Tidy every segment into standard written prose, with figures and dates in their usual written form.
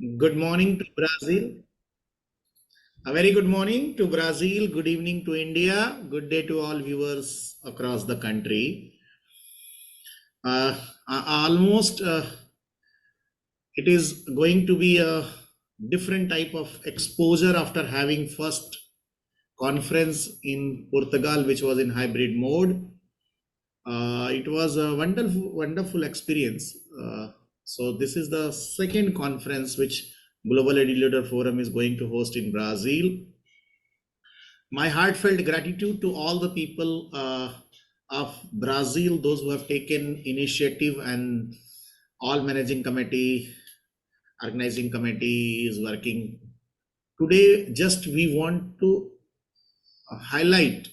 Good morning to Brazil. A very good morning to Brazil. Good evening to India. Good day to all viewers across the country. Almost it is going to be a different type of exposure after having first conference in Portugal, which was in hybrid mode. It was a wonderful experience. So this is the second conference which Global Leader Forum is going to host in Brazil. My heartfelt gratitude to all the people of Brazil, those who have taken initiative, and all managing committee, organizing committee is working. Today, just we want to highlight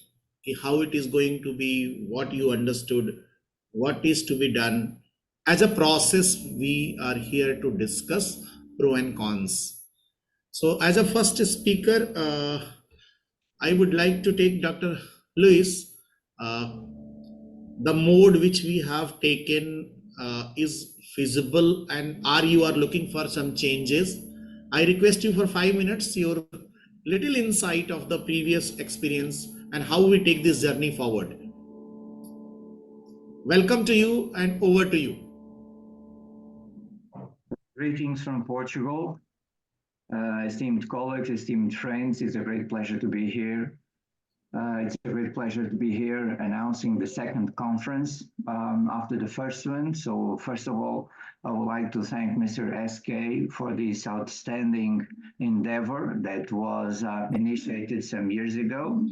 how it is going to be, what you understood, what is to be done. As a process, we are here to discuss pro and cons. So, as a first speaker, I would like to take Dr. Lewis. Uh, the mode which we have taken is feasible, and are you are looking for some changes? I request you for 5 minutes, your little insight of the previous experience and how we take this journey forward. Welcome to you and over to you. Greetings from Portugal. Esteemed colleagues, esteemed friends, it's a great pleasure to be here. It's a great pleasure to be here announcing the second conference after the first one. So first of all, I would like to thank Mr. SK for this outstanding endeavor that was initiated some years ago.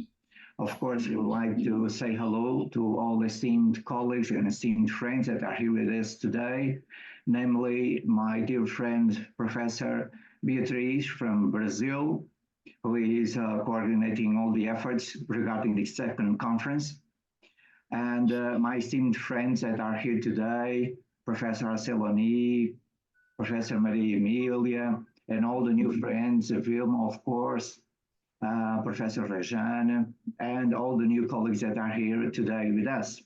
Of course, we would like to say hello to all esteemed colleagues and esteemed friends that are here with us today, namely my dear friend, Professor Beatriz from Brazil, who is coordinating all the efforts regarding the second conference. And my esteemed friends that are here today, Professor Arceloni, Professor Maria Emilia, and all the new friends, Vilma, of course, Professor Rejane, and all the new colleagues that are here today with us.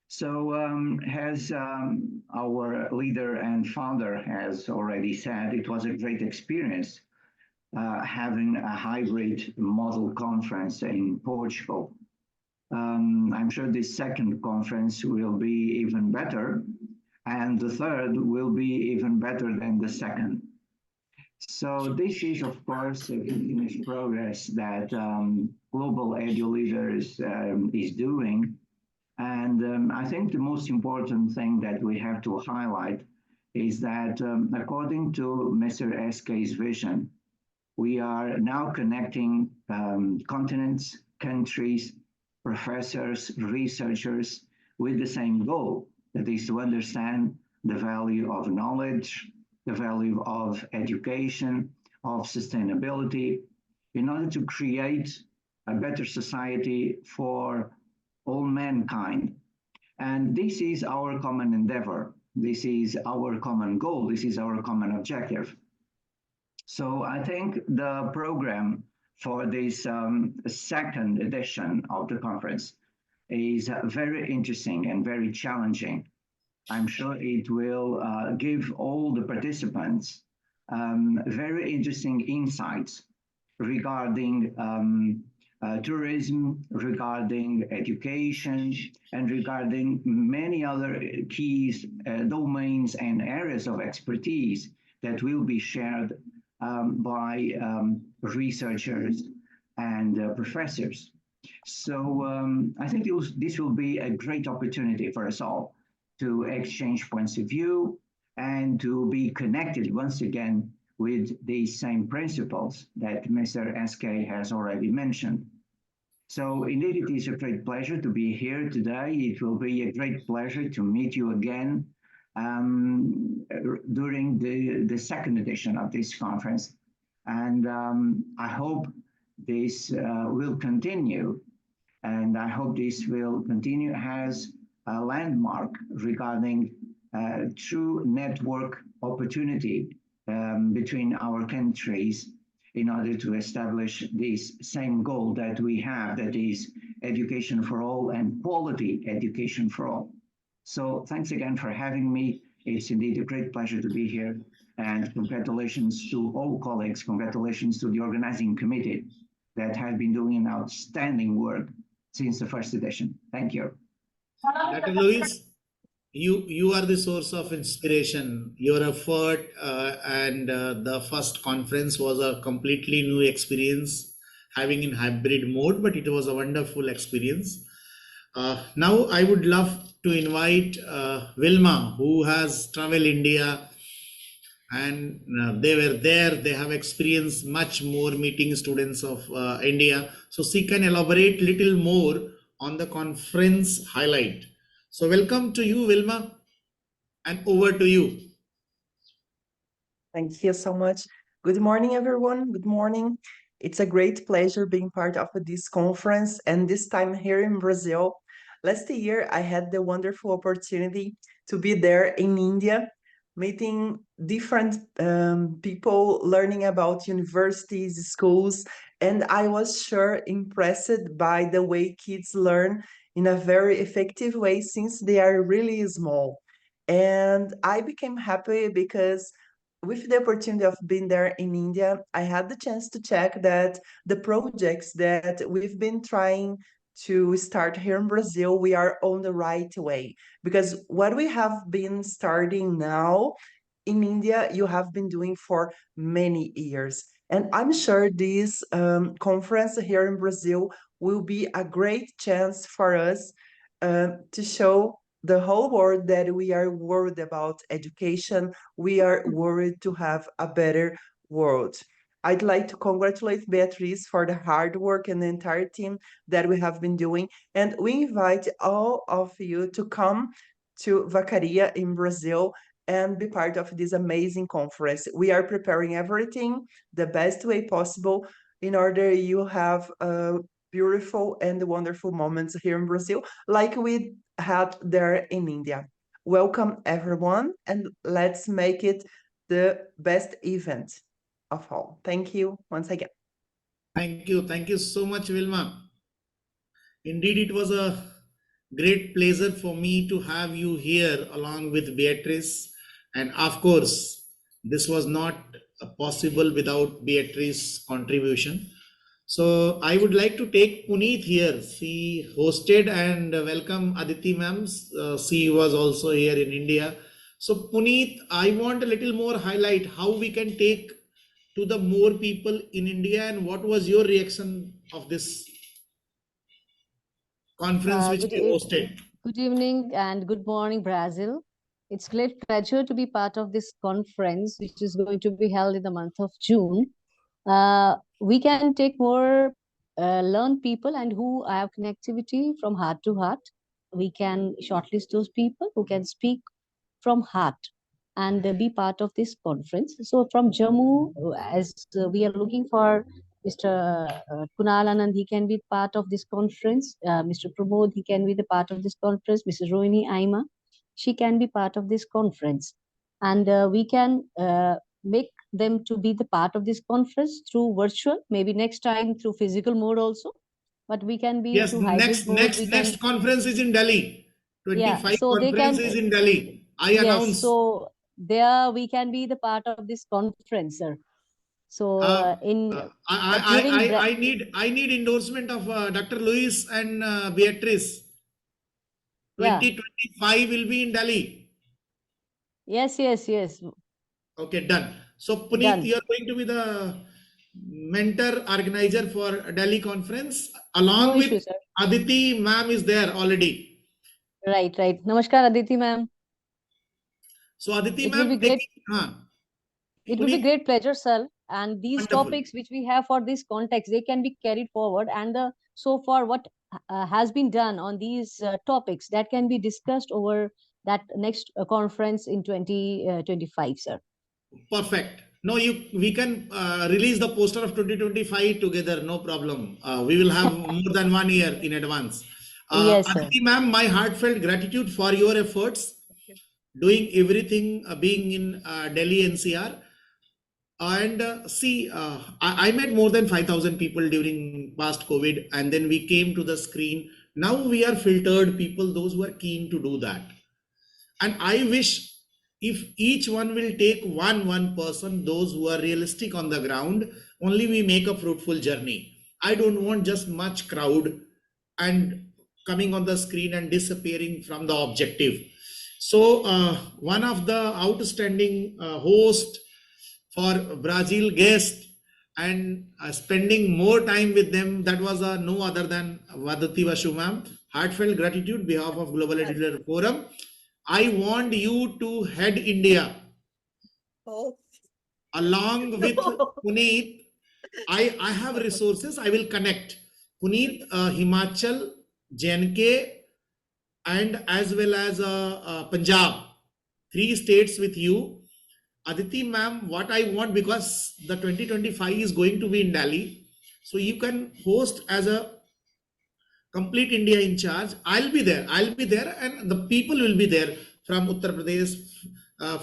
So as our leader and founder has already said, it was a great experience having a hybrid model conference in Portugal. I'm sure this second conference will be even better, and the third will be even better than the second. So this is, of course, a continuous progress that Global Edu Leaders is doing. And I think the most important thing that we have to highlight is that according to Mr. SK's vision, we are now connecting continents, countries, professors, researchers with the same goal, that is to understand the value of knowledge, the value of education, of sustainability, in order to create a better society for all mankind. And this is our common endeavor. This is our common goal. This is our common objective. So I think the program for this second edition of the conference is very interesting and very challenging. I'm sure it will give all the participants very interesting insights regarding tourism, regarding education, and regarding many other keys, domains, and areas of expertise that will be shared by researchers and professors. So I think this will be a great opportunity for us all to exchange points of view and to be connected once again with these same principles that Mr. SK has already mentioned. So indeed, it is a great pleasure to be here today. It will be a great pleasure to meet you again during the second edition of this conference. And I hope this will continue. And I hope this will continue as a landmark regarding true network opportunity between our countries in order to establish this same goal that we have, that is education for all and quality education for all. So thanks again for having me. It's indeed a great pleasure to be here. And congratulations to all colleagues. Congratulations to the organizing committee that have been doing outstanding work since the first edition. Thank you. Dr. Luis, you are the source of inspiration. Your effort and the first conference was a completely new experience, having in hybrid mode, but it was a wonderful experience. Now I would love to invite Wilma, who has traveled India, and they were there. They have experienced much more meeting students of India, so she can elaborate little more on the conference highlight. So welcome to you, Wilma, and over to you. Thank you so much. Good morning, everyone. Good morning. It's a great pleasure being part of this conference, and this time here in Brazil. Last year, I had the wonderful opportunity to be there in India, meeting different people, learning about universities, schools, and I was sure impressed by the way kids learn in a very effective way since they are really small. And I became happy because with the opportunity of being there in India, I had the chance to check that the projects that we've been trying to start here in Brazil, we are on the right way. Because what we have been starting now in India, you have been doing for many years. And I'm sure this conference here in Brazil will be a great chance for us to show the whole world that we are worried about education. We are worried to have a better world. I'd like to congratulate Beatriz for the hard work and the entire team that we have been doing. And we invite all of you to come to Vacaria in Brazil and be part of this amazing conference. We are preparing everything the best way possible in order you have beautiful and wonderful moments here in Brazil, like we had there in India. Welcome, everyone, and let's make it the best event of all. Thank you once again. Thank you. Thank you so much, Wilma. Indeed, it was a great pleasure for me to have you here along with Beatrice. And of course, this was not possible without Beatrice's contribution. So I would like to take Puneet here. She hosted and welcome Aditi ma'am. She was also here in India. So Puneet, I want a little more highlight how we can take to the more people in India, and what was your reaction of this conference which we hosted? Good evening and good morning, Brazil. It's great pleasure to be part of this conference, which is going to be held in the month of June. We can take more learned people and who have connectivity from heart to heart. We can shortlist those people who can speak from heart and be part of this conference. So from Jammu, as we are looking for Mr. Kunal Anand, he can be part of this conference. Mr. Pramod, he can be the part of this conference. Mrs. Rohini Aima, she can be part of this conference. And we can make them to be the part of this conference through virtual, maybe next time through physical mode also. But we can be Yes, through hybrid mode. next conference is in Delhi. Yeah, 25 so they conference can, is in Delhi. I yes, announce. so there we can be the part of this conference, sir. So I need endorsement of Dr. Luis and Beatrice. yeah, 2025 will be in Delhi. yes, yes, yes, Okay, done. So Puneet, done. you are going to be the mentor organizer for Delhi conference No along with issue, sir. Aditi ma'am is there already. Right, right. Namaskar, Aditi ma'am. So Aditi It will be ma'am great. taking, It will be Puneet, great pleasure, sir. And these wonderful. topics which we have for this context, they can be carried forward. And so far, what has been done on these topics that can be discussed over that next conference in 2025, sir. Perfect. No, we can release the poster of 2025 together. No problem. We will have more than 1 year in advance. Yes, sir. Aditi ma'am, my heartfelt gratitude for your efforts, doing everything, being in Delhi NCR. And see, I met more than 5,000 people during past COVID, and then we came to the screen. Now we are filtered people, those who are keen to do that. And I wish if each one will take one person, those who are realistic on the ground, only we make a fruitful journey. I don't want just much crowd and coming on the screen and disappearing from the objective. So one of the outstanding host for Brazil guest and spending more time with them, that was no other than Vadati Vasu ma'am. Heartfelt gratitude behalf of Global Editor Forum. I want you to head India Oh. along with Puneet. I have resources. I will connect Puneet, Himachal, JNK, and as well as Punjab, 3 states with you. Aditi ma'am, what I want, because the 2025 is going to be in Delhi, so you can host as a complete India in charge. I'll be there. I'll be there, and the people will be there from Uttar Pradesh,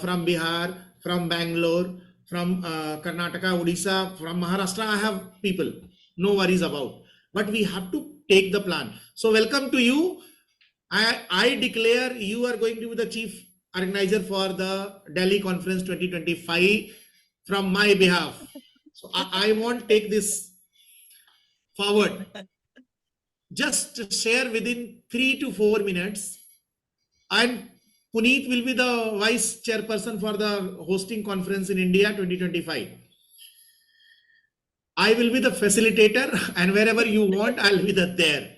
from Bihar, from Bangalore, from Karnataka, Odisha, from Maharashtra. I have people. No worries about. But we have to take the plan. So welcome to you. I declare you are going to be the chief organizer for the Delhi Conference 2025 from my behalf. So I won't take this forward. Just share within 3 to 4 minutes, and Puneet will be the vice chairperson for the hosting conference in India 2025. I will be the facilitator, and wherever you want, I'll be there.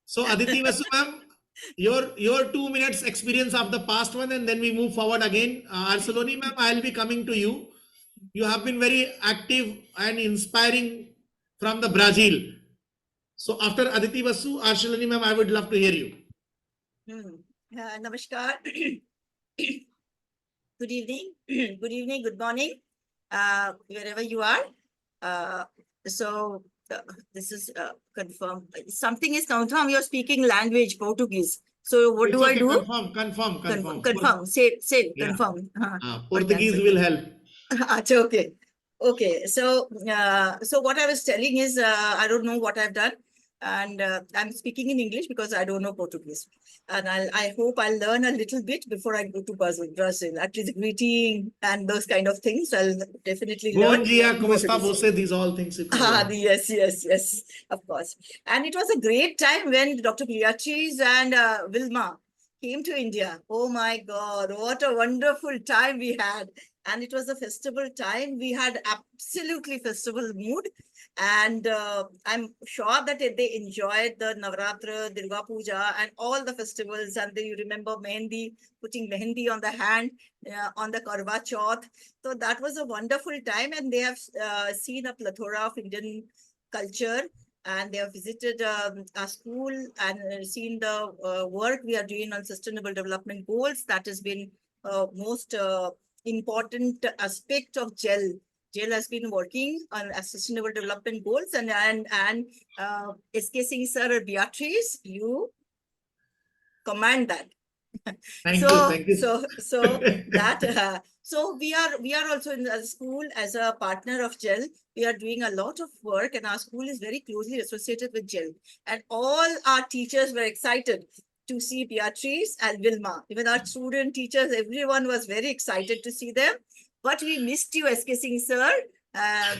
So Aditi Vasu ma'am, your 2 minutes experience of the past one, and then we move forward again. Arceloni ma'am, I'll be coming to you. You have been very active and inspiring from the Brazil. So after Aditi Vasu, Arceloni ma'am, I would love to hear you. Namaskar. Good evening. Good evening. Good morning. Wherever you are. This is confirmed. Something is confirmed. You're speaking language Portuguese. So what It's do okay, I do? confirm. Confirm. Say. Yeah. Confirm. Portuguese will help. Okay. Okay. So what I was telling is, I don't know what I've done. And I'm speaking in English because I don't know Portuguese. And I hope I'll learn a little bit before I go to Brazil. At least greeting and those kind of things, I'll definitely learn. Bom dia, como está você? These all things. Yes, of course. And it was a great time when Dr. Beatrice and Vilma came to India. Oh my God, what a wonderful time we had. And it was a festival time. We had absolutely festival mood. And I'm sure that they enjoyed the Navratra, Durga Puja, and all the festivals. And you remember Mehendi, putting Mehendi on the hand, on the Karwa Chauth. So that was a wonderful time. And they have seen a plethora of Indian culture. And they have visited our school and seen the work we are doing on sustainable development goals. That has been most important aspect of GEL. GEL has been working on sustainable development goals, and SK Singh sir or Beatrice, you command that. Thank you. So we are also in the school as a partner of GEL. We are doing a lot of work, and our school is very closely associated with GEL. And all our teachers were excited to see Beatrice and Vilma. Even our student teachers, everyone was very excited to see them. But we missed you, SK Singh sir.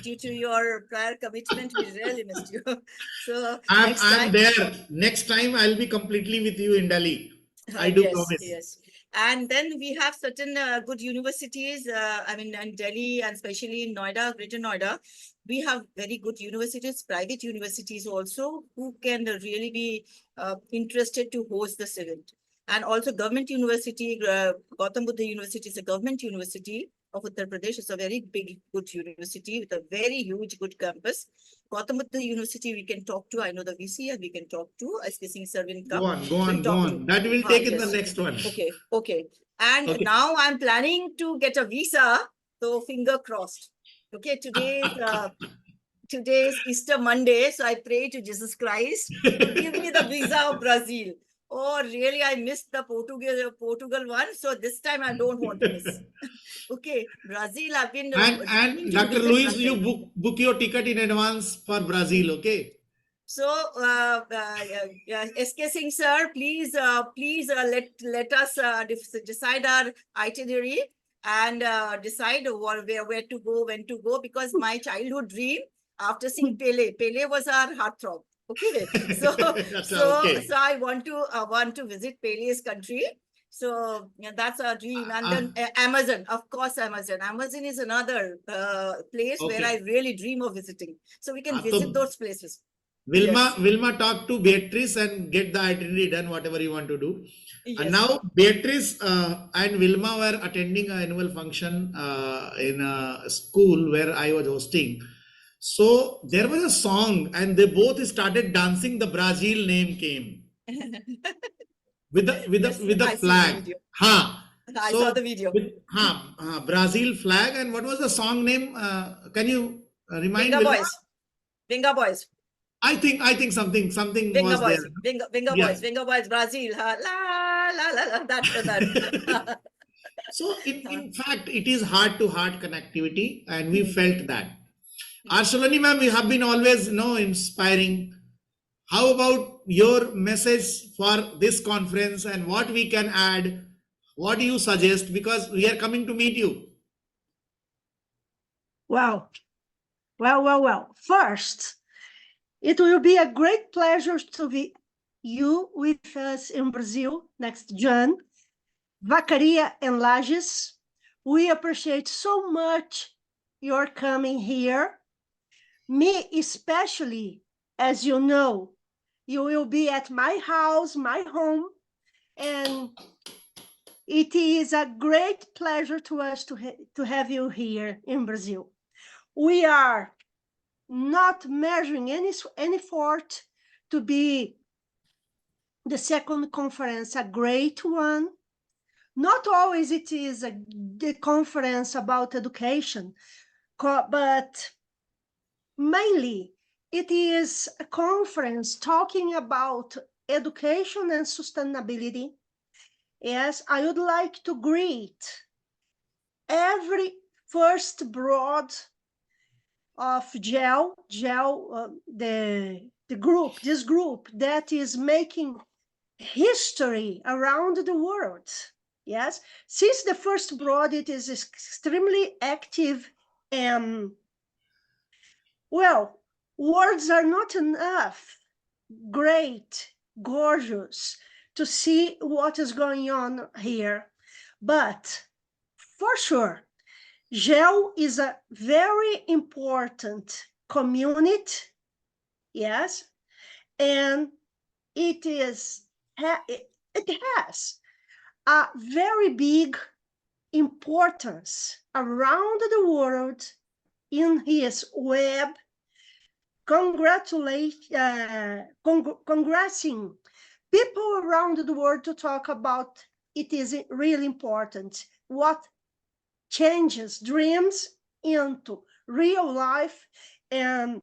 Due to your prior commitment, we really missed you. So I'm there. Next time I'll be completely with you in Delhi. I do promise. Yes. And then we have certain good universities. In Delhi and especially in Noida, Greater Noida, we have very good universities, private universities also, who can really be interested to host this event. And also government university, Gautam Buddha University is a government university of Uttar Pradesh. It's a very big, good university with a very huge, good campus. Gautam Buddha University, we can talk to. I know the VC, and we can talk to. SK Singh sir will come. Go on. That will take in the next one. Okay. And now I'm planning to get a visa. So finger crossed. Okay, today is Easter Monday. So I pray to Jesus Christ to give me the visa of Brazil. Oh, really? I missed the Portugal one. So this time I don't want to miss. Okay, Brazil, I've been... And Dr. Luis, you book your ticket in advance for Brazil, okay? So, SK Singh sir, please, let us decide our itinerary and decide where to go, when to go, because my childhood dream after seeing Pele was our heartthrob. Okay, so Okay. I want to visit Pele's country. So yeah, that's our dream. And then Amazon, of course, Amazon is another place where I Okay. really dream of visiting. So we can So visit those places. Wilma, Yes. Wilma, talk to Beatrice and get the itinerary done, whatever you want to do. And Yes. now Beatrice and Wilma were attending an annual function in a school where I was hosting. So there was a song, and they both started dancing. The Brazil name came with Yes, the I see the flag. video. Ha. I saw the So video. with Brazil flag, and what was the song name? Can you remind Venga Wilma? Boys. Venga Boys. I think something Venga was there. Boys. Venga Yeah. Boys. Venga Boys. Brazil. Ha, la la la. That. So in fact, it is heart to heart connectivity, and we felt that. Arshilani ma'am, you have been always inspiring. How about your message for this conference and what we can add? What do you suggest? Because we are coming to meet you. Well, First, it will be a great pleasure to be you with us in Brazil next June. Vacaria and Lages, we appreciate so much your coming here. Me especially, as you know, you will be at my house, my home, and it is a great pleasure to us to have you here in Brazil. We are not measuring any effort to be the second conference a great one. Not always it is the conference about education, but mainly it is a conference talking about education and sustainability. Yes, I would like to greet every first broad of this group that is making history around the world. Yes, since the first broad, it is extremely active, and well, words are not enough. Great, gorgeous to see what is going on here, but for sure, GEL is a very important community, yes, and it has a very big importance around the world in his web, congressing people around the world to talk about it is really important what changes dreams into real life, and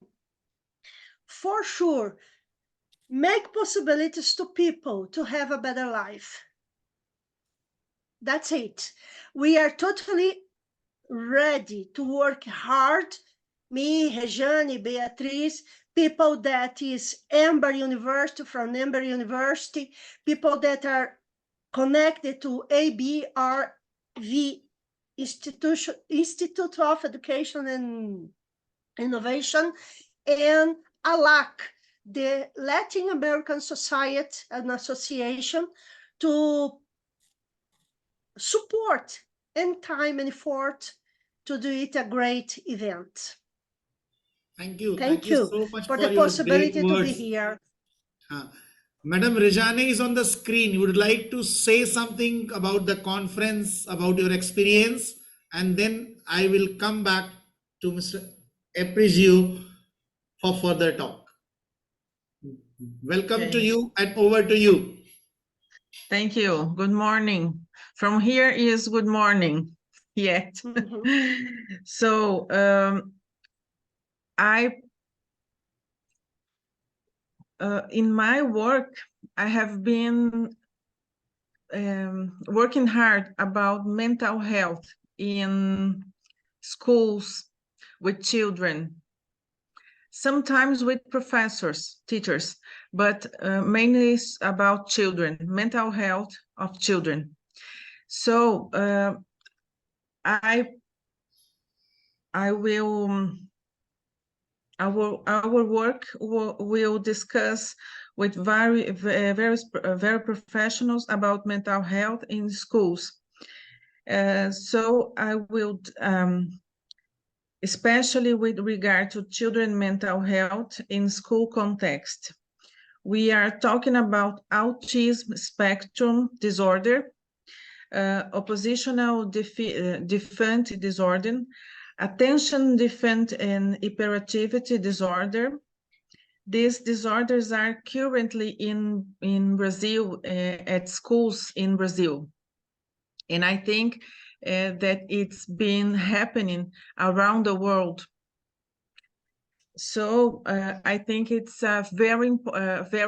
for sure make possibilities to people to have a better life. That's it. We are totally ready to work hard. Me, Rejane, Beatriz, people that is from Amber University, people that are connected to ABRV, Institute of Education and Innovation, and ALAC, the Latin American Society and Association, to support and time and effort to do it a great event. Thank you. Thank Thank you you so much for for the your great possibility to be words. here. Madam Rejane is on the screen. You would like to say something about the conference, about your experience, and then I will come back to Mr. Aprizio for further talk. Welcome to Okay. you and over to you. Thank you. Good morning. From here is good morning yet. So in my work, I have been working hard about mental health in schools with children sometimes with professors, teachers, but mainly about children, mental health of children. So our work will discuss with very professionals about mental health in schools. So I will, especially with regard to children mental health in school context. We are talking about autism spectrum disorder, oppositional deficient disorder, attention deficient and hyperactivity disorder. These disorders are currently in Brazil, at schools in Brazil. And I think that it's been happening around the world. So I think it's very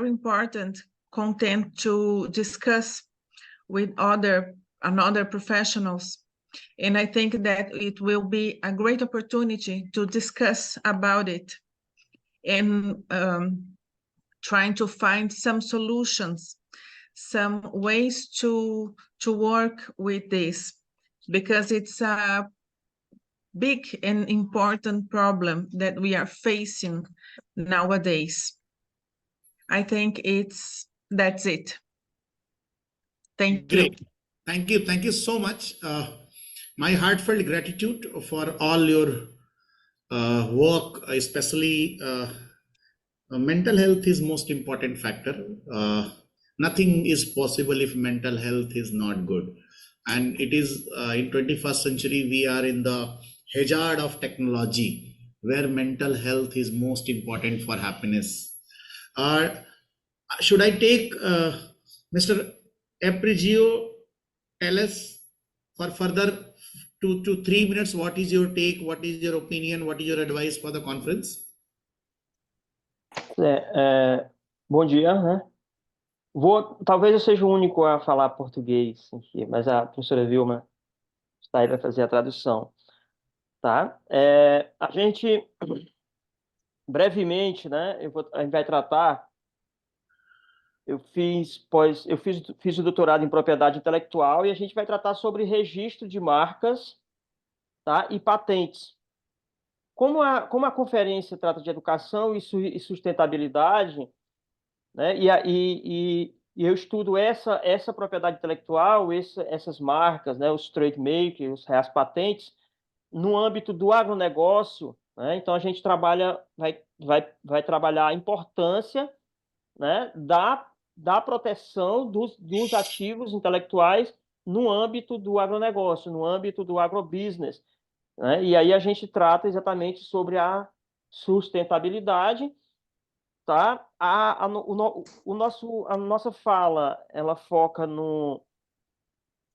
important content to discuss with other professionals. And I think that it will be a great opportunity to discuss about it and trying to find some solutions, some ways to work with this, because it's a big and important problem that we are facing nowadays. I think that's it. Thank Great. you. Thank you so much. My heartfelt gratitude for all your work, especially mental health is most important factor. Nothing is possible if mental health is not good. And it is in 21st century, we are in the hazard of technology where mental health is most important for happiness. Uh, should I take Mr. Eprigio tell us for further 2 to 3 minutes, what is your take, what is your opinion, what is your advice for the conference? Bom dia, né? Talvez eu seja o único a falar português aqui, mas a professora Vilma está aí para fazer a tradução, tá? A gente, brevemente, né? A gente vai tratar. Eu fiz o doutorado em propriedade intelectual e a gente vai tratar sobre registro de marcas, tá? E patentes. Como a conferência trata de educação e sustentabilidade, né? E eu estudo essa propriedade intelectual, essas marcas, né? Os trademarks, as patentes, no âmbito do agronegócio, né? Então a gente vai trabalhar a importância, né? da proteção dos ativos intelectuais no âmbito do agronegócio, no âmbito do agrobusiness, né? E aí a gente trata exatamente sobre a sustentabilidade. Tá? A nossa fala, ela foca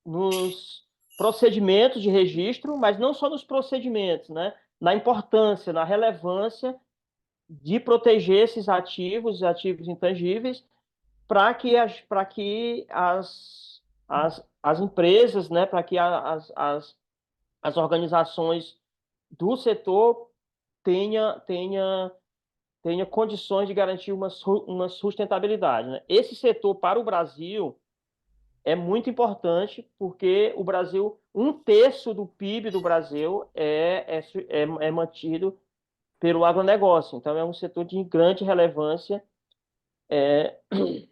nos procedimentos de registro, mas não só nos procedimentos, né? Na importância, na relevância de proteger esses ativos intangíveis, para que as empresas, né? Para que as organizações do setor tenha condições de garantir uma sustentabilidade, né? Esse setor para o Brasil é muito importante, porque o Brasil, 1/3 do PIB do Brasil é mantido pelo agronegócio. Então, é um setor de grande relevância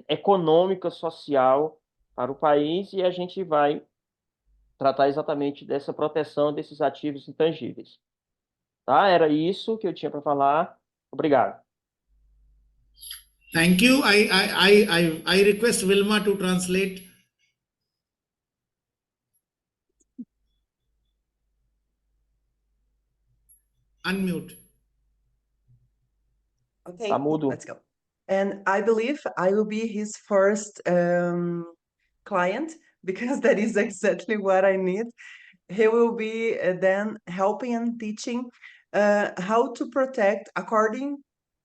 econômica, social para o país, e a gente vai tratar exatamente dessa proteção desses ativos intangíveis. Tá? Era isso que eu tinha para falar. Obrigado. Thank you. I request Wilma to translate. Unmute. Okay, Tá mudo. let's go. And I believe I will be his first client, because that is exactly what I need. He will be then helping and teaching how to protect according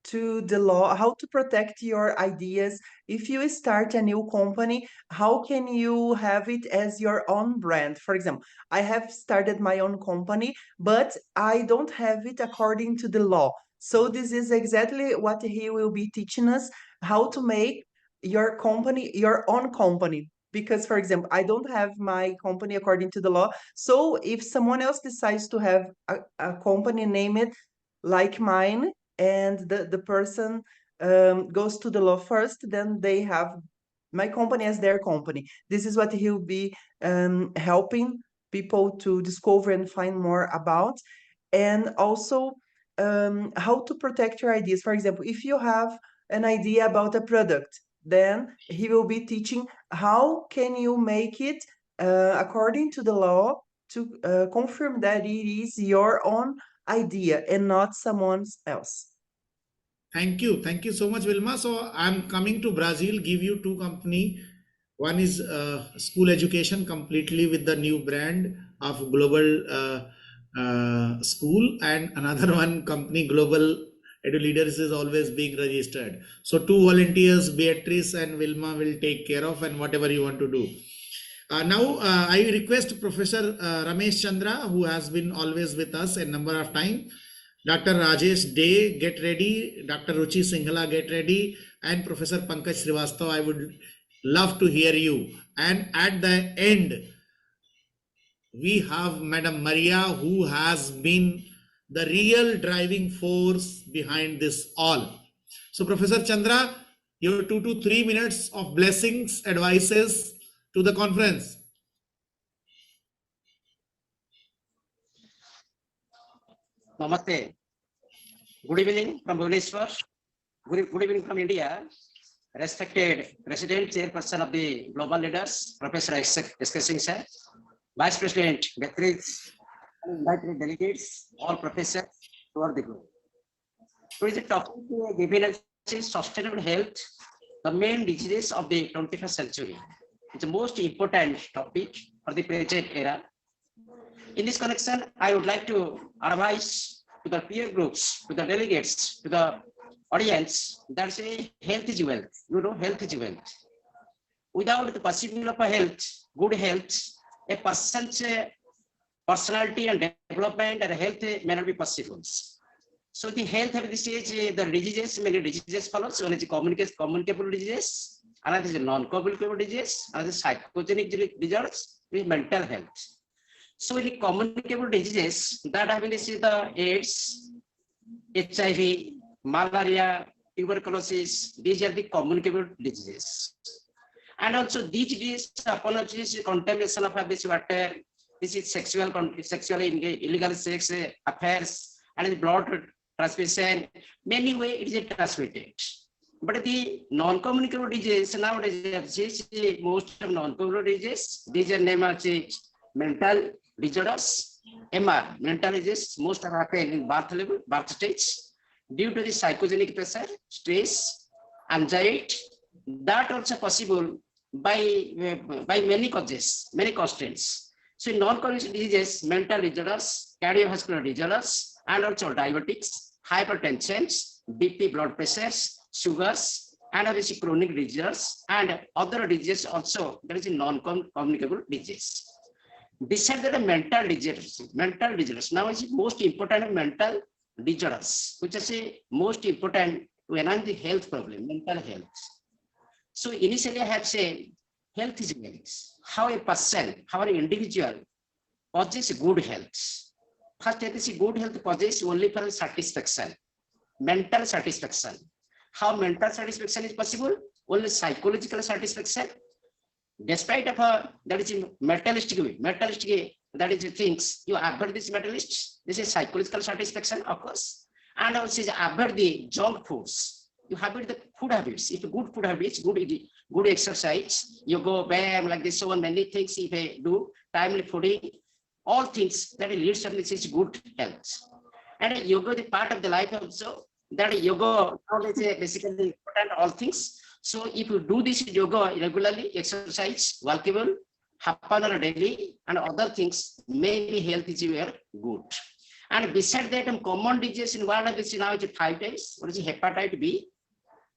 to the law, how to protect your ideas. If you start a new company, how can you have it as your own brand? For example, I have started my own company, but I don't have it according to the law. So this is exactly what he will be teaching us, how to make your company your own company. Because, for example, I don't have my company according to the law. So if someone else decides to have a company named like mine, and the person goes to the law first, then they have my company as their company. This is what he'll be helping people to discover and find more about. And also how to protect your ideas. For example, if you have an idea about a product, then he will be teaching how can you make it according to the law to confirm that it is your own idea and not someone else. Thank you so much, Vilma. So I'm coming to Brazil, give you two company. One is school education completely with the new brand of global school, and another one company global edu leaders is always being registered. So two volunteers, Beatrice and Vilma, will take care of and whatever you want to do. Now I request Professor Ramesh Chandra, who has been always with us a number of time. Dr. Rajesh Day, get ready. Dr. Ruchi Singhala, get ready. And Professor Pankaj Srivastava, I would love to hear you. And at the end, we have Madam Maria, who has been the real driving force behind this all. So Professor Chandra, your 2 to 3 minutes of blessings, advices to the conference. Namaste. Good evening from Bhubaneswar. Good evening from India. Respected President, Chairperson of the Global Leaders, Professor S.K. Singh sir, Vice President Beatrice, invited delegates, all professors throughout the globe. Today's topic given as sustainable health, the main diseases of the 21st century. It's the most important topic for the present era. In this connection, I would like to advise to the peer groups, to the delegates, to the audience that say health is wealth. You know, health is wealth. Without the possibility of a health, good health, a person's personality and development and health may not be possible. So the health of this is the diseases, many diseases follows. One is communicable diseases, another is non-communicable disease, another is psychogenic disorders, with mental health. So in the communicable diseases that have been the AIDS, HIV, malaria, tuberculosis, these are the communicable diseases. And also these diseases, upon this contamination of this water, this is sexual illegal sex affairs, and the blood transmission, many ways it is transmitted. But the non-communicable disease nowadays, most of non-communicable diseases, these are named mental disorders, MR, mental disease, most of happen in birth stage, due to the psychogenic pressure, stress, anxiety. That also possible by many causes, many constraints. So in non-communicable diseases, mental disorders, cardiovascular disorders, and also diabetics, hypertension, BP, blood pressures, sugars, and obviously chronic disorders, and other diseases also, there is a non-communicable disease. Besides that, mental disorders. Now is most important mental disorders, which is most important to enhance the health problem, mental health. So initially I have said, health is wealth. How a person, how an individual possesses good health. First, it is good health possesses only for satisfaction, mental satisfaction. How mental satisfaction is possible? Only psychological satisfaction. Despite of that is materialistic way, that is things, you avoid this materialist, this is psychological satisfaction, of course. And also avoid the junk foods. You habit the food habits. If good food habits, good exercise, you go bam like this, so many things if you do, timely fooding, all things that leads to this is good health. And yoga is part of the life also. That yoga is basically important, all things. So if you do this yoga regularly, exercise, walkable, happen on a daily, and other things, maybe health is very good. And beside that, common disease in world is now 5 types. One is hepatitis B,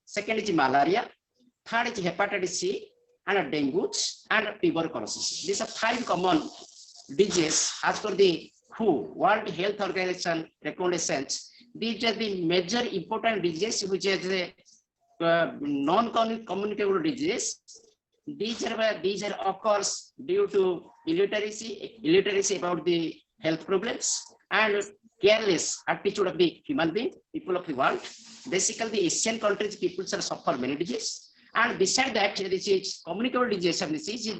second is malaria, third is hepatitis C, and dengue and tuberculosis. These are 5 common diseases as per the WHO, World Health Organization recommendations. These are the major important diseases which is non-communicable disease. These are occurs due to illiteracy about the health problems and careless attitude of the human being, people of the world. Basically, the Asian countries people suffer many diseases. And beside that, this is communicable disease of this is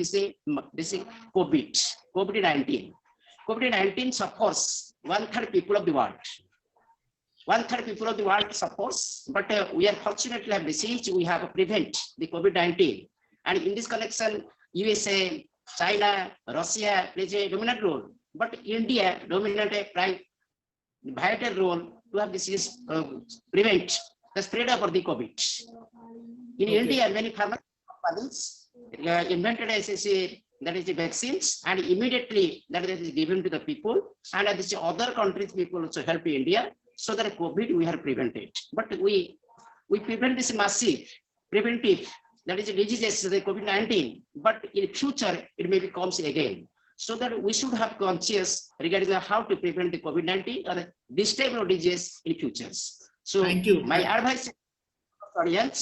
COVID-19. COVID-19 suffers 1/3 people of the world. 1/3 people of the world suffers, but we are fortunately have disease. We have prevent the COVID-19. And in this connection, USA, China, Russia plays a dominant role, but India dominates a vital role to have disease prevent the spread of the COVID. In India, many pharmaceutical companies invented that is the vaccines, and immediately that is given to the people, and this other countries people also help India, so that COVID we have prevented. But we prevent this massive preventive, that is diseases, the COVID-19, but in future it may comes again. So that we should have conscious regarding how to prevent the COVID-19 or this type of disease in futures. So Thank you. My advice to the audience,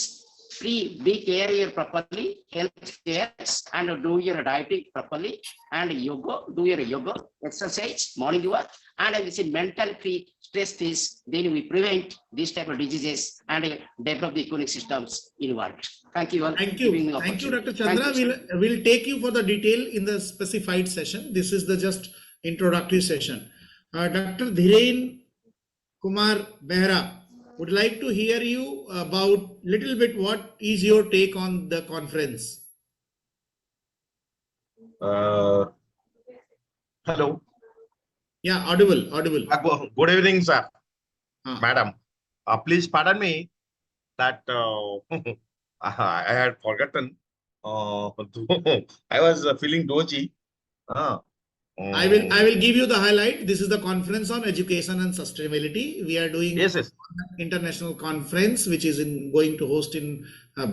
be care properly, health care, and do your dieting properly, and yoga, do your yoga, exercise, morning walk, and this is mental free, stress free, then we prevent this type of diseases and develop the economic systems in world. Thank you all. Thank you. Thank you, Dr. Chandra. We'll take you for the detail in the specified session. This is the just introductory session. Dr. Dhiren Kumar Behra would like to hear you about little bit what is your take on the conference. Hello. Yeah, audible. Good evening, sir. Madam. Please pardon me that I had forgotten. I was feeling dozy. I will give you the highlight. This is the conference on education and sustainability. We are doing international conference, which is going to host in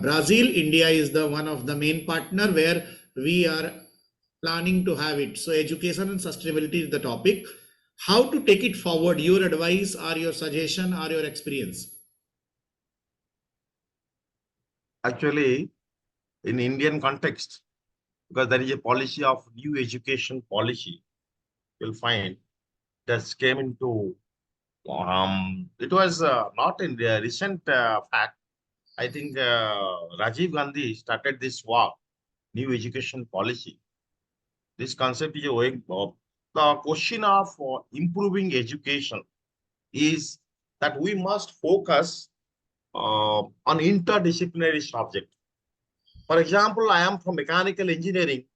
Brazil. India is the one of the main partner where we are planning to have it. So education and sustainability is the topic. How to take it forward? Your advice or your suggestion or your experience? Actually, in Indian context, because there is a policy of new education policy, you'll find that came into, it was not in the recent fact. I think Rajiv Gandhi started this work, new education policy. This concept is going up. The question of improving education is that we must focus on interdisciplinary subject. For example, I am from mechanical engineering,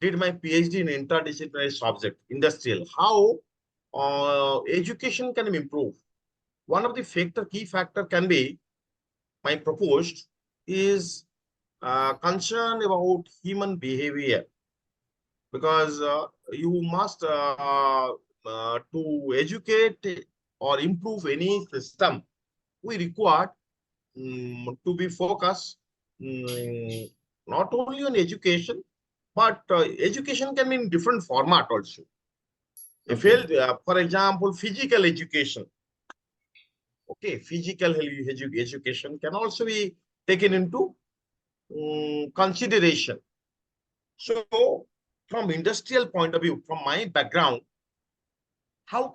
did my PhD in interdisciplinary subject, industrial. How education can improve? One of the key factor can be, my proposed is concern about human behavior, because you must to educate or improve any system, we require to be focused not only on education, but education can be in different format also. For example, physical education. Okay, physical education can also be taken into consideration. So, from industrial point of view, from my background, how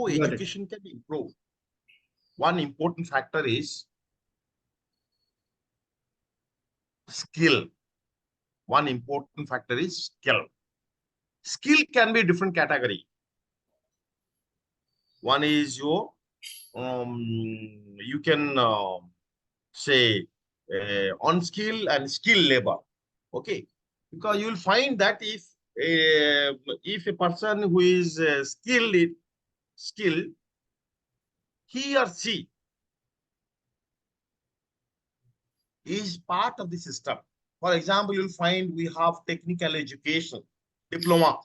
education can be improved? One important factor is skill. One important factor is skill. Skill can be different category. One is your, you can say on skill and skill labor. Okay, because you will find that if a person who is skilled, he or she is part of the system. For example, you'll find we have technical education, diploma,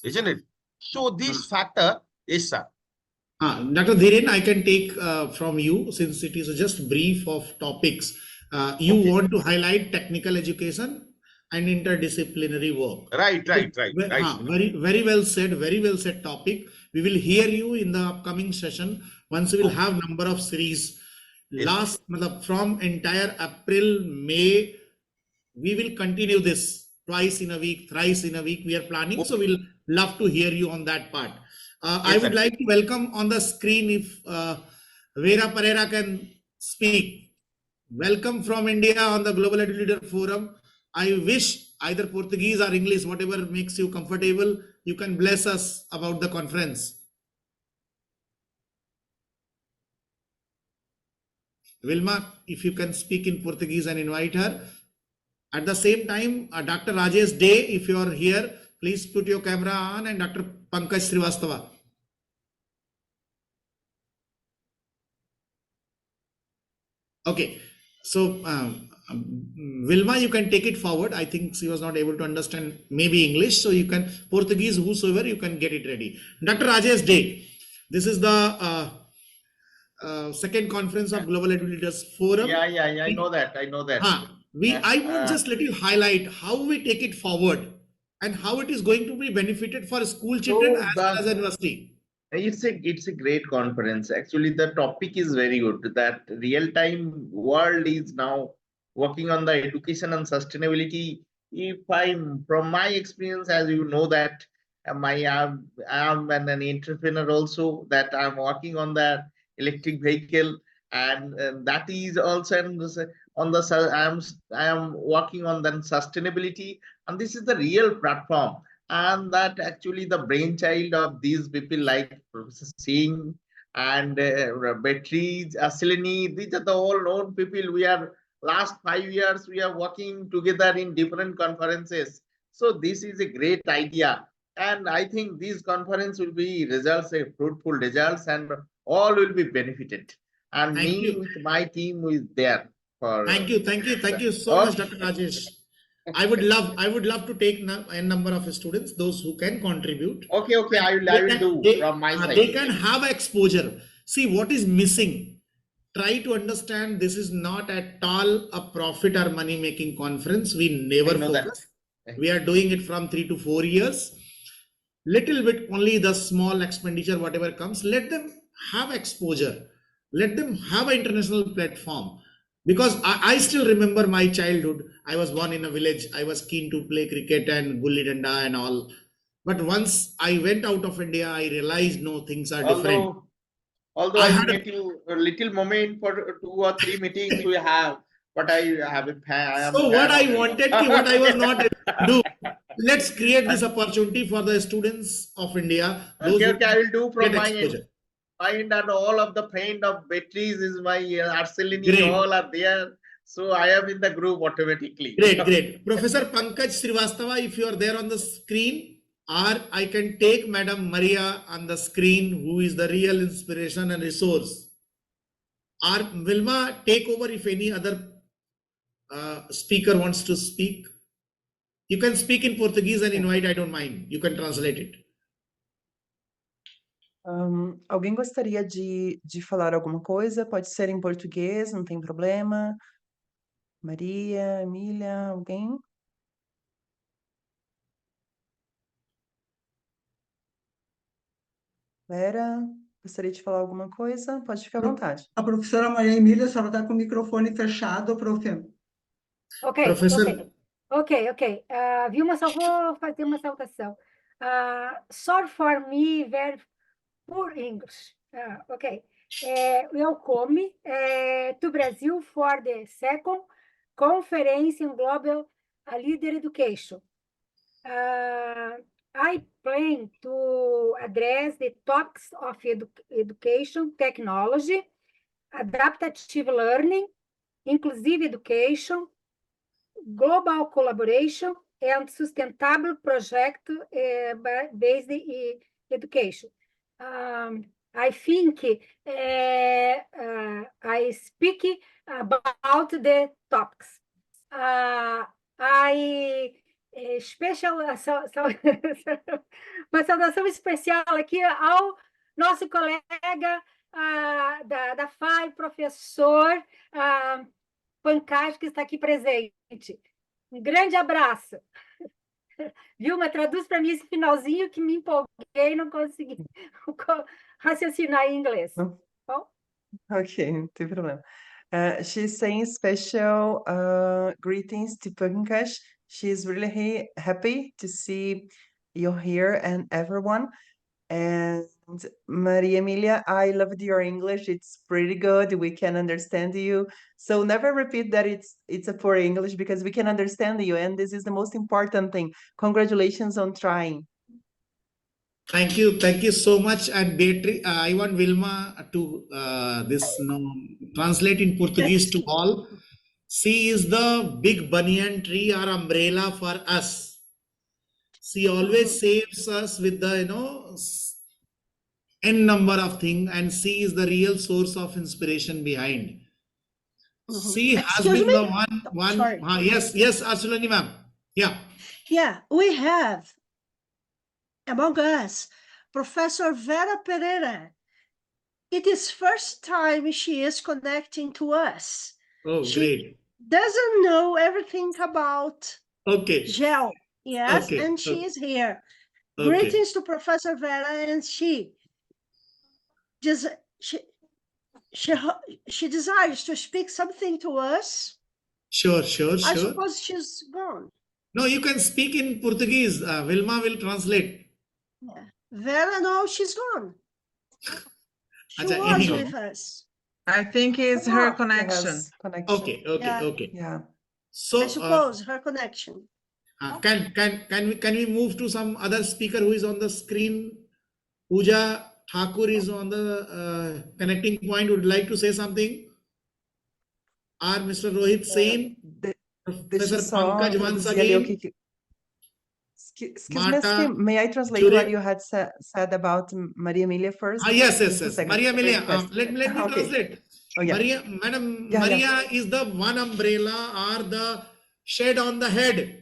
isn't it? So this factor is, sir. Dr. Dhiren, I can take from you, since it is just brief of topics. You Okay. want to highlight technical education and interdisciplinary work. Right. Very well said. Very well said topic. We will hear you in the upcoming session once we will have number of series. Yes. From entire April, May, we will continue this twice in a week, thrice in a week. We are planning, so we'll love to hear you on that part. I would like to welcome on the screen if Vera Pereira can speak. Welcome from India on the Global Edu Leader Forum. I wish either Portuguese or English, whatever makes you comfortable, you can bless us about the conference. Vilma, if you can speak in Portuguese and invite her. At the same time, Dr. Rajesh Day, if you are here, please put your camera on, and Dr. Pankaj Srivastava. Okay, so Vilma, you can take it forward. I think she was not able to understand maybe English, so you can Portuguese, whosoever, you can get it ready. Dr. Rajesh Day, this is the second conference of Global Edu Leaders Forum. Yeah, I know that. I want just little highlight how we take it forward and how it is going to be benefited for school children as well as university. It's a great conference. Actually, the topic is very good. That real-time world is now working on the education and sustainability. If I'm from my experience, as you know, that I am an entrepreneur also. That I'm working on the electric vehicle, and that is also on the I am working on the sustainability, and this is the real platform. And that actually the brainchild of these people like Professor Singh and Beatrice, Asilini, these are the all known people. We are last 5 years, we are working together in different conferences. So this is a great idea. And I think this conference will be fruitful results, and all will be benefited. And with my team is there. Thank you so much, Dr. Rajesh. I would love to take a number of students, those who can contribute. Okay, I will do from my side. They can have exposure. See what is missing. Try to understand this is not at all a profit or money making conference. We never focus. We are doing it from 3 to 4 years. Little bit only the small expenditure, whatever comes, let them have exposure. Let them have an international platform. Because I still remember my childhood. I was born in a village. I was keen to play cricket and gulli danda and all. But once I went out of India, I realized no, things are different. Although I met you a little moment for 2 or 3 meetings we have, but I have a fan. So what I wanted, what I was not able to do, let's create this opportunity for the students of India. Okay, I will do from my end. And all of the friend of Beatrice is my Arcelini, all are there. So I am in the group automatically. Great. Professor Pankaj Srivastava, if you are there on the screen, or I can take Madam Maria on the screen, who is the real inspiration and resource. Or Vilma, take over if any other speaker wants to speak. You can speak in Portuguese and invite, I don't mind. You can translate it. Alguém gostaria de falar alguma coisa? Pode ser em português, não tem problema. Maria, Emília, alguém? Vera, gostaria de falar alguma coisa? Pode ficar à vontade. A professora Maria Emília, a senhora está com o microfone fechado, prof. Ok. Vilma, só vou fazer uma saudação. Sorry for me, very poor English. Okay. Welcome to Brazil for the second conference in Global Leader Education. I plan to address the topics of education, technology, adaptive learning, inclusive education, global collaboration, and sustainable project based education. I think I speak about the topics. I uma saudação especial aqui ao nosso colega da FAI, professor Pancaj, que está aqui presente. Um grande abraço. Vilma, traduz para mim esse finalzinho que me empolguei e não consegui raciocinar em inglês. Bom? Okay, no problem. She's saying special greetings to Pankaj. She's really happy to see you here and everyone. And Maria Emilia, I loved your English. It's pretty good. We can understand you. So never repeat that it's a poor English, because we can understand you, and this is the most important thing. Congratulations on trying. Thank you so much. And Beatriz, I want Vilma to translate in Portuguese to all. She is the big banyan tree or umbrella for us. She always saves us with the n number of things, and she is the real source of inspiration behind. She has Excuse been me? the one. Sorry. Yes, Arsulani ma'am. Yeah. Yeah, we have among us Professor Vera Pereira. It is first time she is connecting to us. Oh, She great. doesn't know everything about Okay. gel. Yes, Okay. and she is here. Okay. Greetings to Professor Vera, and she desires to speak something to us. Sure. I suppose she's gone. No, you can speak in Portuguese. Vilma will translate. Yeah. Vera, no, she's gone. She Acha, was anyhow. with us. I think it's her connection. Okay. Yeah. So I suppose her connection. can we move to some other speaker who is on the screen? Pooja Thakur is on the connecting point. Would like to say something? Or Mr. Rohit Sen? Professor Pankaj once again. Excuse Marta, me, may I translate what you had said about Maria Emilia first? Yes. Maria Very Emilia, fast. let me Okay. translate. Oh, yeah. Maria is the one umbrella or the shade on the head.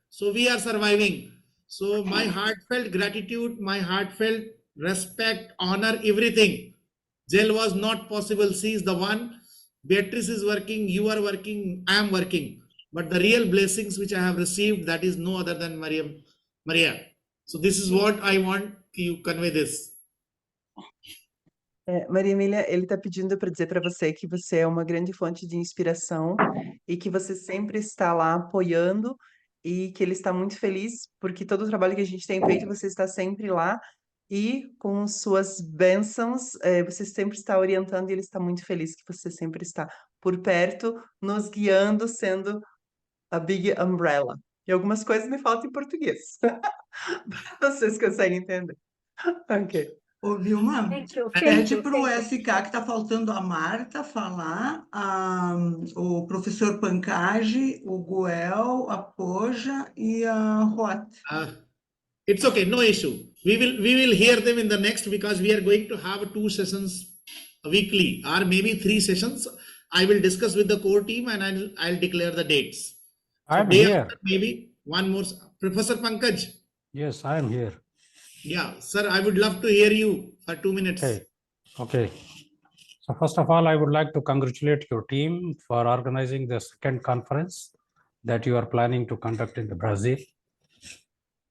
So we are surviving. So my heartfelt gratitude, my heartfelt respect, honor, everything. Jail was not possible. She is the one. Beatrice is working, you are working, I am working. But the real blessings which I have received, that is no other than Maria. So this is what I want you convey this. Maria Emília, ele está pedindo para dizer para você que você é uma grande fonte de inspiração e que você sempre está lá apoiando, e que ele está muito feliz porque todo o trabalho que a gente tem feito, você está sempre lá e com suas bênçãos, você sempre está orientando, e ele está muito feliz que você sempre está por perto, nos guiando, sendo a Big Umbrella. E algumas coisas me faltam em português. Vocês conseguem entender? Ok. Ô, Vilma, pede para o SK, que está faltando a Marta falar, o professor Pankaj, o Guel, a Poja e a Rot. It's okay, no issue. We will hear them in the next, because we are going to have 2 sessions weekly, or maybe 3 sessions. I will discuss with the core team and I'll declare the dates. So I'm here. Maybe one more. Professor Pankaj. Yes, I am here. Yeah, sir, I would love to hear you for 2 minutes. Okay. So first of all, I would like to congratulate your team for organizing the second conference that you are planning to conduct in the Brazil.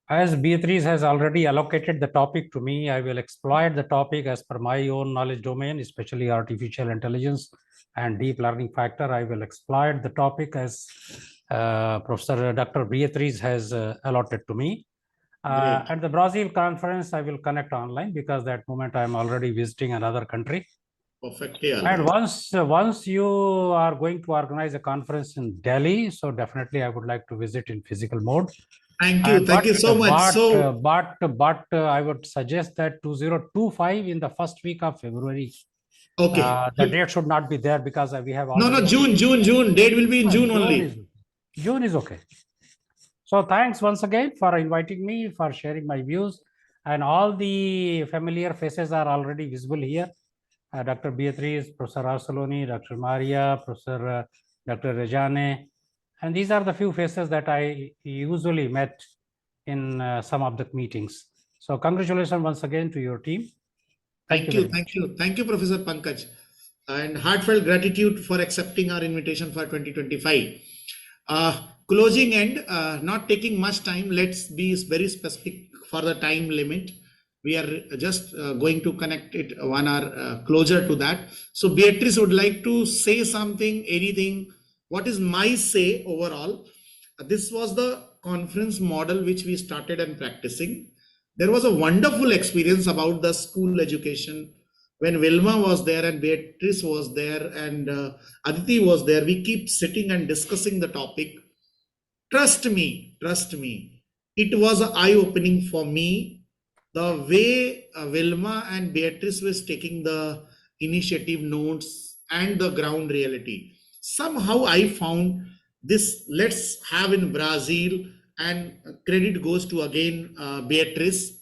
As Beatrice has already allocated the topic to me, I will exploit the topic as per my own knowledge domain, especially artificial intelligence and deep learning factor. I will exploit the topic as Professor Dr. Beatrice has allotted to me. At the Brazil conference, I will connect online, because that moment I am already visiting another country. Perfect. And once you are going to organize a conference in Delhi, so definitely I would like to visit in physical mode. Thank you so much. But I would suggest that 2025 in the first week of February. Okay. The date should not be there, because we have No, June. Date will be in June only. June is okay. So thanks once again for inviting me, for sharing my views, and all the familiar faces are already visible here. Dr. Beatrice, Professor Arsoloni, Dr. Maria, Professor Dr. Rejane, And these are the few faces that I usually met in some of the meetings. So congratulations once again to your team. Thank you, thank you, Professor Pankaj, and heartfelt gratitude for accepting our invitation for 2025. Closing end, not taking much time. Let's be very specific for the time limit. We are just going to connect it 1 hour closer to that. So Beatrice would like to say something, anything. What is my say overall? This was the conference model which we started and practicing. There was a wonderful experience about the school education when Wilma was there and Beatrice was there and Aditi was there. We keep sitting and discussing the topic. Trust me, it was eye-opening for me the way Wilma and Beatrice was taking the initiative notes and the ground reality. Somehow I found this, let's have in Brazil, and credit goes to again Beatrice.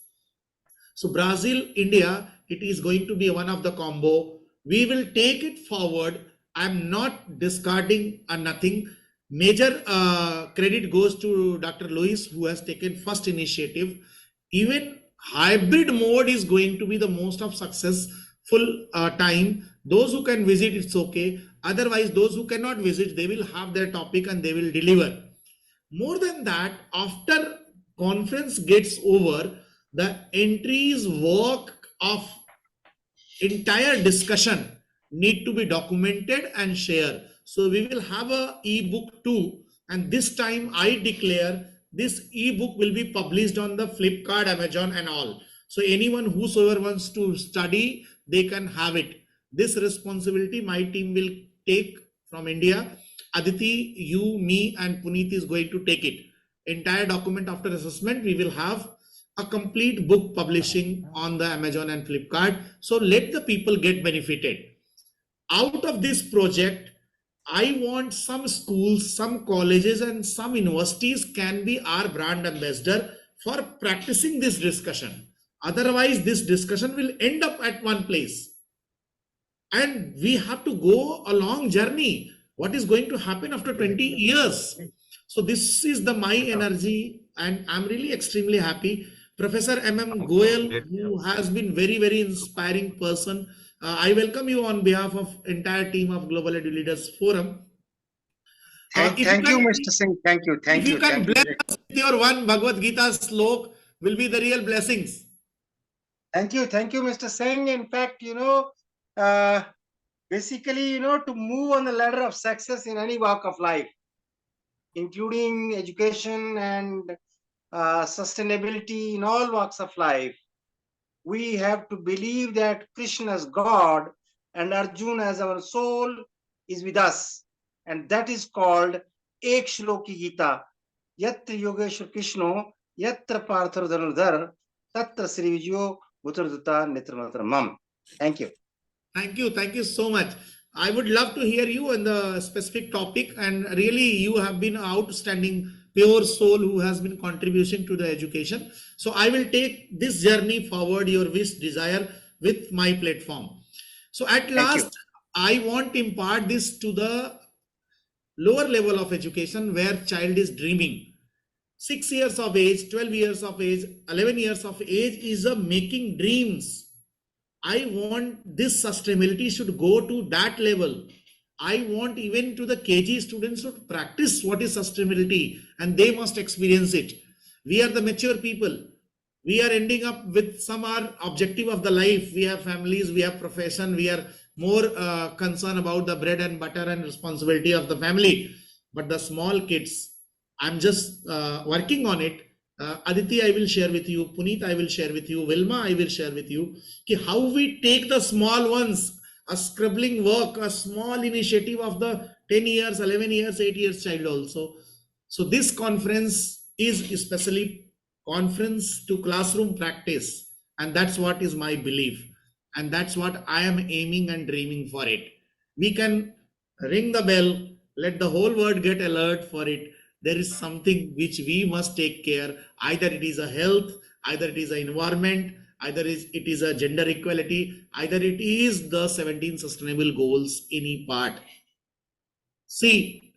So Brazil, India, it is going to be one of the combo. We will take it forward. I'm not discarding nothing. Major credit goes to Dr. Luis, who has taken first initiative. Even hybrid mode is going to be the most of successful time. Those who can visit, it's okay. Otherwise, those who cannot visit, they will have their topic and they will deliver. More than that, after conference gets over, the entries work of entire discussion need to be documented and shared. So we will have a ebook too, and this time I declare this ebook will be published on the Flipkart, Amazon and all. So anyone whosoever wants to study, they can have it. This responsibility my team will take from India. Aditi, you, me and Puneet is going to take it. Entire document after assessment, we will have a complete book publishing on the Amazon and Flipkart. So let the people get benefited. Out of this project, I want some schools, some colleges and some universities can be our brand ambassador for practicing this discussion. Otherwise, this discussion will end up at one place. And we have to go a long journey. What is going to happen after 20 years? So this is the my energy, and I'm really extremely happy. Professor M.M. Goel, who has been very, very inspiring person. I welcome you on behalf of entire team of Global Edu Leaders Forum. Thank you, Mr. Singh. Thank you. If you can bless us with your one Bhagavad Gita slok, will be the real blessings. Thank you, Mr. Singh. In fact, basically, to move on the ladder of success in any walk of life, including education and sustainability in all walks of life, we have to believe that Krishna as God and Arjuna as our soul is with us. And that is called Ek Shloki Gita. Yatra Yogeshwar Krishna, Yatra Parthar Dhanurdhar, Tatra Sri Vijayo Bhutardutta Netramatramam. Thank you. Thank you so much. I would love to hear you on the specific topic, and really you have been outstanding pure soul who has been contributing to the education. So I will take this journey forward, your wish, desire with my platform. So at last, I want to impart this to the lower level of education where child is dreaming. 6 years of age, 12 years of age, 11 years of age is a making dreams. I want this sustainability should go to that level. I want even to the KG students to practice what is sustainability, and they must experience it. We are the mature people. We are ending up with some are objective of the life. We have families, we have profession, we are more concerned about the bread and butter and responsibility of the family. But the small kids, I'm just working on it. Aditi, I will share with you. Puneet, I will share with you. Wilma, I will share with you. How we take the small ones, a scribbling work, a small initiative of the 10 years, 11 years, 8 years child also. So this conference is especially conference to classroom practice. And that's what is my belief. And that's what I am aiming and dreaming for it. We can ring the bell, let the whole world get alert for it. There is something which we must take care. Either it is a health, either it is an environment, either it is a gender equality, either it is the 17 sustainable goals, any part. See,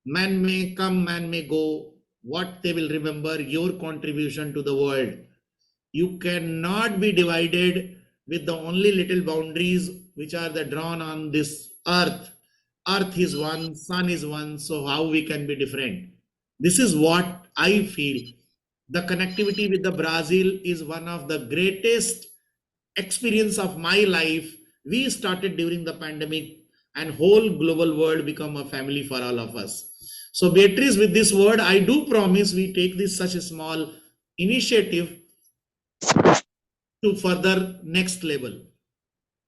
Man may come, man may go. What they will remember, your contribution to the world. You cannot be divided with the only little boundaries which are the drawn on this earth. Earth is one, sun is one, so how we can be different? This is what I feel. The connectivity with the Brazil is one of the greatest experience of my life. We started during the pandemic, and whole global world become a family for all of us. So Beatrice, with this word, I do promise we take this such a small initiative to further next level.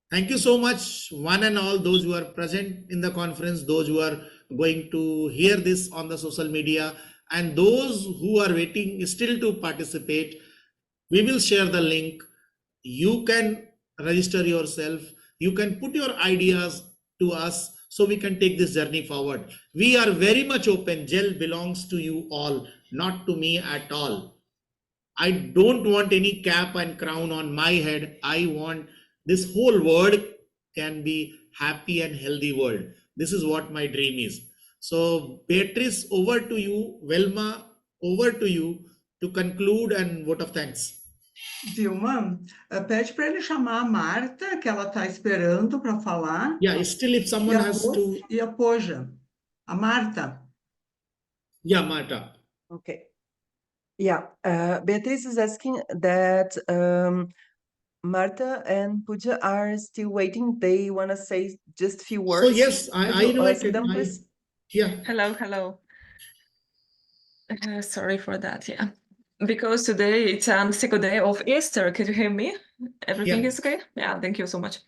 Thank you so much, one and all, those who are present in the conference, those who are going to hear this on the social media, and those who are waiting still to participate. We will share the link. You can register yourself. You can put your ideas to us so we can take this journey forward. We are very much open. Gel belongs to you all, not to me at all. I don't want any cap and crown on my head. I want this whole world can be happy and healthy world. This is what my dream is. So Beatrice, over to you. Velma, over to you to conclude and vote of thanks. Vilma, pede para ele chamar a Marta, que ela está esperando para falar. Yeah, still if someone has to. E a Poja. A Marta. Yeah, Marta. Okay. Yeah, Beatriz is asking that Marta and Pooja are still waiting. They want to say just a few words. So yes, I invited them, please. Yeah. Hello. Sorry for that. Yeah, because today it's a second day of Easter. Can you hear me? Everything is okay? Yeah, thank you so much.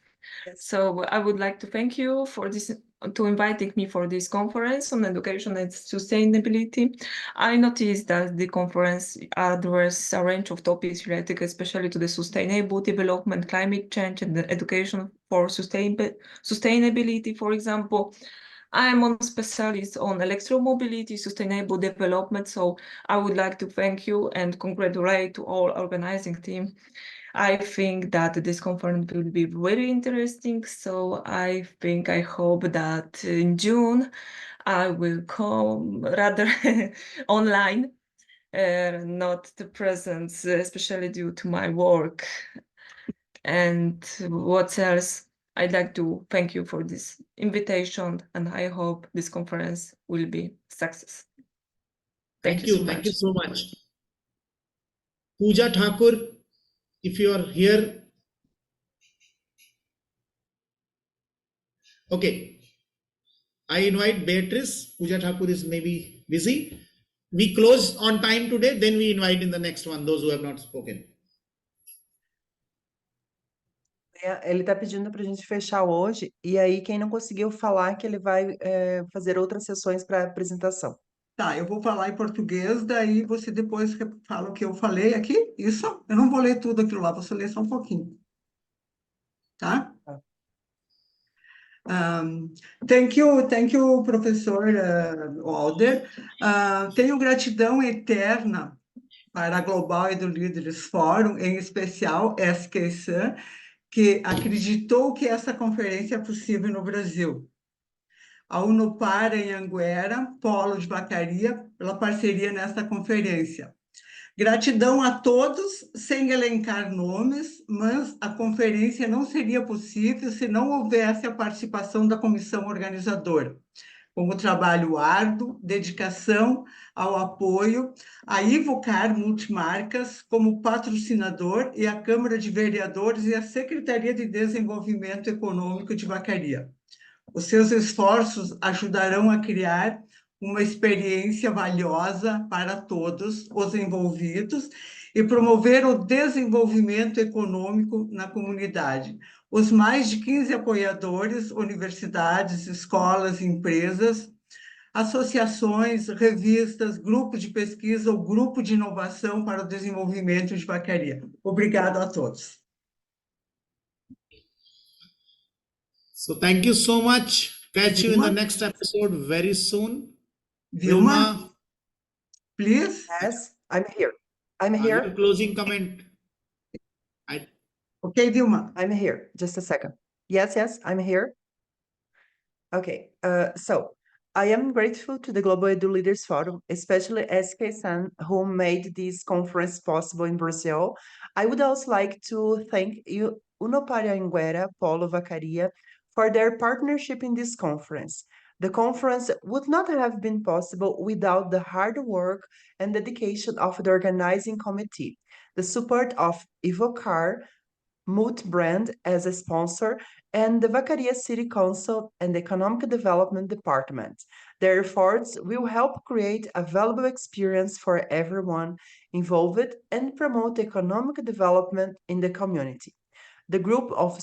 Yes. So I would like to thank you for this, to inviting me for this conference on education and sustainability. I noticed that the conference addresses a range of topics related especially to the sustainable development, climate change, and the education for sustainability, for example. I'm a specialist on electromobility, sustainable development, so I would like to thank you and congratulate to all organizing team. I think that this conference will be very interesting, so I hope that in June I will come rather online, not the presence, especially due to my work. And what else? I'd like to thank you for this invitation, and I hope this conference will be a success. Thank you so much. Pooja Thakur, if you are here. Okay. I invite Beatrice. Pooja Thakur is maybe busy. We close on time today, then we invite in the next one those who have not spoken. Ele está pedindo para a gente fechar hoje, e aí quem não conseguiu falar que ele vai fazer outras sessões para apresentação. Tá, eu vou falar em português, daí você depois fala o que eu falei aqui, isso? Eu não vou ler tudo aquilo lá, vou só ler só um pouquinho. Tá? Thank you, professor Walder. Tenho gratidão eterna para a Global Edu Leaders Forum, em especial SQSAN, que acreditou que essa conferência é possível no Brasil. A Unopar em Anguera, Polo de Vacaria, pela parceria nesta conferência. Gratidão a todos, sem elencar nomes, mas a conferência não seria possível se não houvesse a participação da comissão organizadora, com o trabalho árduo, dedicação ao apoio, a Ivocar Multimarcas como patrocinador e a Câmara de Vereadores e a Secretaria de Desenvolvimento Econômico de Vacaria. Os seus esforços ajudarão a criar uma experiência valiosa para todos os envolvidos e promover o desenvolvimento econômico na comunidade. Os mais de 15 apoiadores, universidades, escolas, empresas, associações, revistas, grupo de pesquisa ou grupo de inovação para o desenvolvimento de Vacaria. Obrigado a todos. So thank you so much. Catch you in the next episode very soon. Vilma, please. Yes, I'm here. I'm here. Your closing comment. Okay, Vilma. I'm here. Just a second. Yes, I'm here. Okay, so I am grateful to the Global Edu Leaders Forum, especially SK-san, who made this conference possible in Brazil. I would also like to thank you, Unoparanguera, Paulo Vacaria, for their partnership in this conference. The conference would not have been possible without the hard work and dedication of the organizing committee, the support of Evocar, Multi-Brand as a sponsor, and the Vacaria City Council and the Economic Development Department. Their efforts will help create a valuable experience for everyone involved and promote economic development in the community. The group of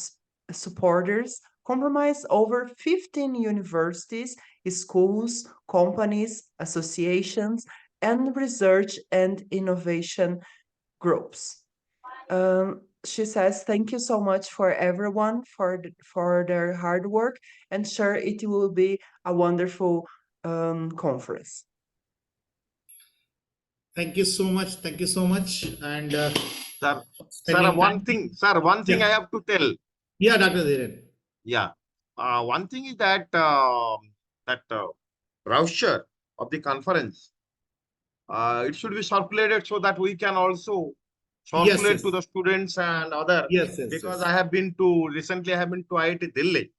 supporters comprise over 15 universities, schools, companies, associations, and research and innovation groups. She says, thank you so much for everyone for their hard work, and sure it will be a wonderful conference. Thank you so much. Thank you so much. And sir, one thing I have to tell. Yeah, Dr. Dhiren. Yeah. One thing is that brochure of the conference, it should be circulated so that we can also circulate to the students and other. Because I have been to recently IIT Delhi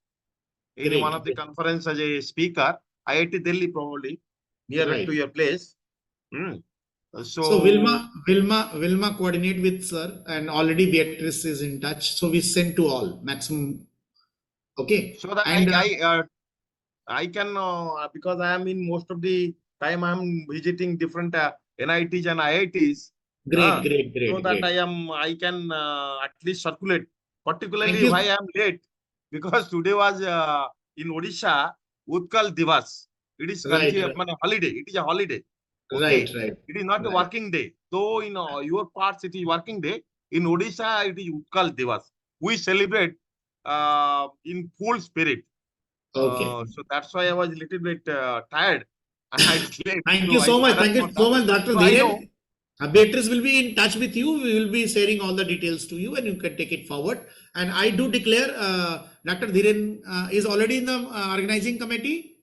in one of the conference as a speaker. IIT Delhi probably nearer to your place. So Vilma coordinate with sir, and already Beatrice is in touch. So we send to all maximum. Okay. So that and, I can because I am in most of the time I am visiting different NITs and IITs. Great. So that I can at least circulate. Particularly why I am late, because today was in Odisha Utkal Divas. It is holiday. It is a holiday. Okay. Right. It is not a working day. Though in your parts it is working day. In Odisha it is Utkal Divas. We celebrate in full spirit. Okay. So that's why I was a little bit tired. Thank you so much. Thank you so much, Dr. Dhiren. Beatrice will be in touch with you. We will be sharing all the details to you, and you can take it forward. And I do declare Dr. Dhiren is already in the organizing committee.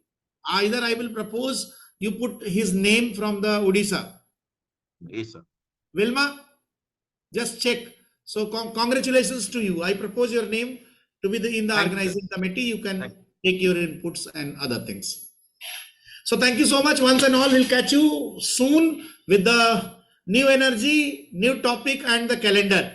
Either I will propose you put his name from the Odisha. Yes, sir. Vilma, just check. So congratulations to you. I propose your name to be in the organizing committee. You can take your inputs and other things. So thank you so much once and all. We'll catch you soon with the new energy, new topic and the calendar.